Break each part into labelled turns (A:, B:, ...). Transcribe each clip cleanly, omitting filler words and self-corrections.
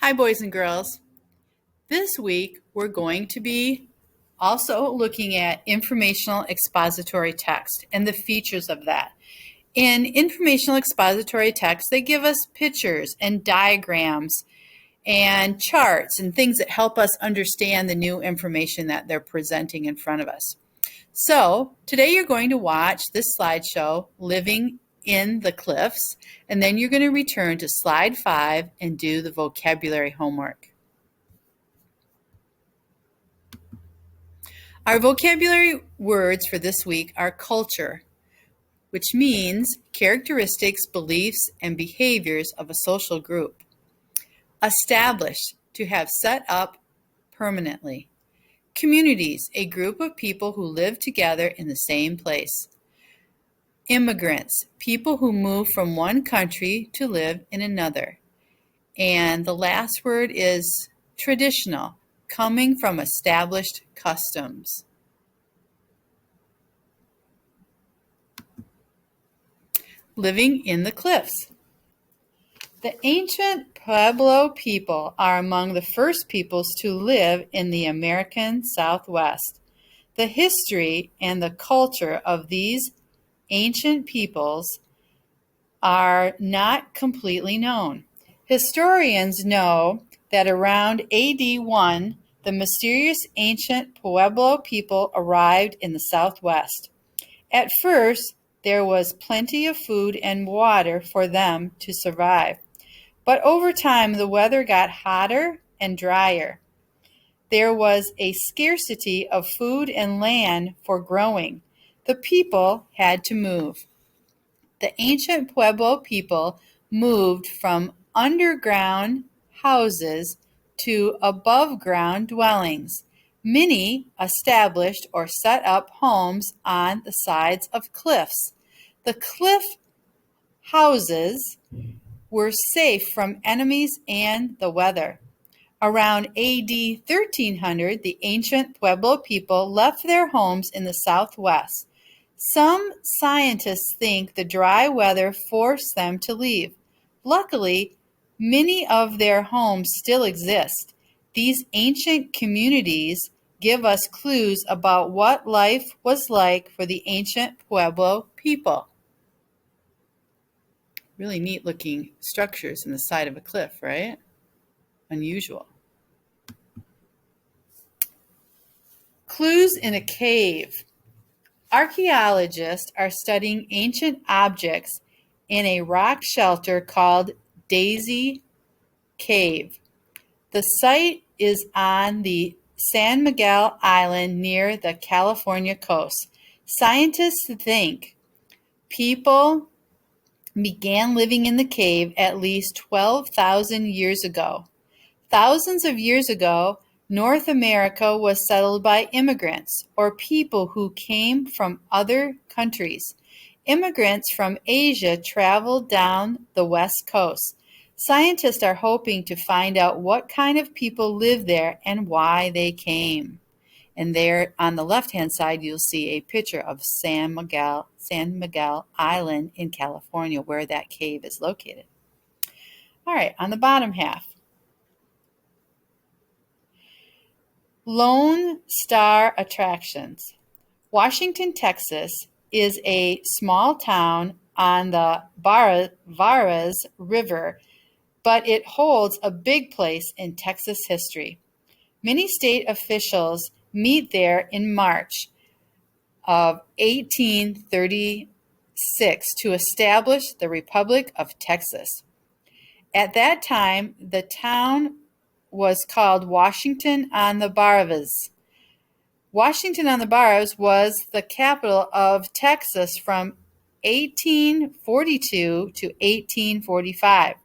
A: Hi, boys and girls. This week, we're going to be also looking at informational expository text and the features of that. In informational expository text, they give us pictures and diagrams and charts and things that help us understand the new information that they're presenting in front of us. So today you're going to watch this slideshow, Living in the Cliffs, and then you're going to return to slide 5 and do the vocabulary homework. Our vocabulary words for this week are culture, which means characteristics, beliefs, and behaviors of a social group. Established, to have set up permanently. Communities, a group of people who live together in the same place. Immigrants, people who move from one country to live in another. And the last word is traditional, coming from established customs. Living in the cliffs. The ancient Pueblo people are among the first peoples to live in the American Southwest. The history and the culture of these ancient peoples are not completely known. Historians know that around AD 1, the mysterious ancient Pueblo people arrived in the Southwest. At first, there was plenty of food and water for them to survive. But over time, the weather got hotter and drier. There was a scarcity of food and land for growing. The people had to move. The ancient Pueblo people moved from underground houses to above-ground dwellings. Many established or set up homes on the sides of cliffs. The cliff houses were safe from enemies and the weather. Around AD 1300, the ancient Pueblo people left their homes in the Southwest. Some scientists think the dry weather forced them to leave. Luckily, many of their homes still exist. These ancient communities give us clues about what life was like for the ancient Pueblo people. Really neat looking structures in the side of a cliff, right? Unusual. Clues in a cave. Archaeologists are studying ancient objects in a rock shelter called Daisy Cave. The site is on the San Miguel Island near the California coast. Scientists think people began living in the cave at least 12,000 years ago. Thousands of years ago, North America was settled by immigrants, or people who came from other countries. Immigrants from Asia traveled down the west coast. Scientists are hoping to find out what kind of people lived there and why they came. And there on the left-hand side, you'll see a picture of San Miguel Island in California, where that cave is located. All right, on the bottom half. Lone Star Attractions. Washington, Texas is a small town on the Varas River, but it holds a big place in Texas history. Many state officials meet there in March of 1836 to establish the Republic of Texas. At that time, the town was called Washington on the Brazos. Washington on the Brazos was the capital of Texas from 1842 to 1845.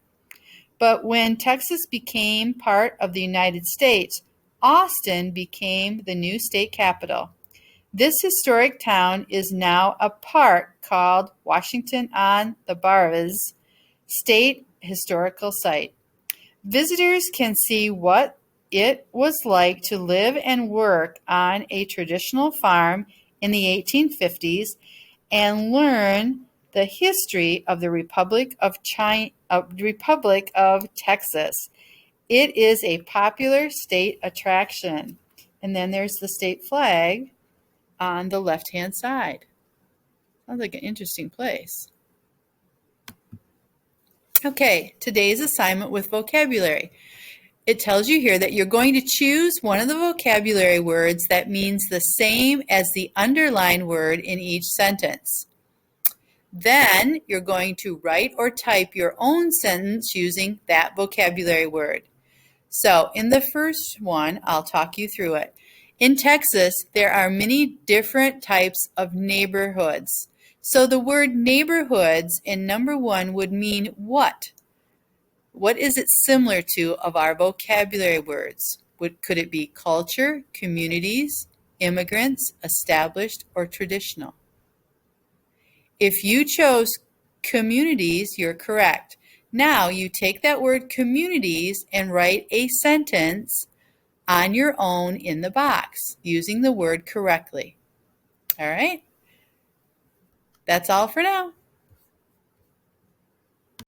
A: But when Texas became part of the United States, Austin became the new state capital. This historic town is now a park called Washington on the Brazos State Historical Site. Visitors can see what it was like to live and work on a traditional farm in the 1850s and learn the history of the Republic of Texas It is a popular state attraction. And then there's the state flag on the left-hand side. Sounds like an interesting place. Okay, today's assignment with vocabulary. It tells you here that you're going to choose one of the vocabulary words that means the same as the underlined word in each sentence. Then you're going to write or type your own sentence using that vocabulary word. So in the first one, I'll talk you through it. In Texas, there are many different types of neighborhoods. So the word neighborhoods in number 1 would mean what? What is it similar to of our vocabulary words? Could it be culture, communities, immigrants, established, or traditional? If you chose communities, you're correct. Now you take that word communities and write a sentence on your own in the box using the word correctly. All right? That's all for now.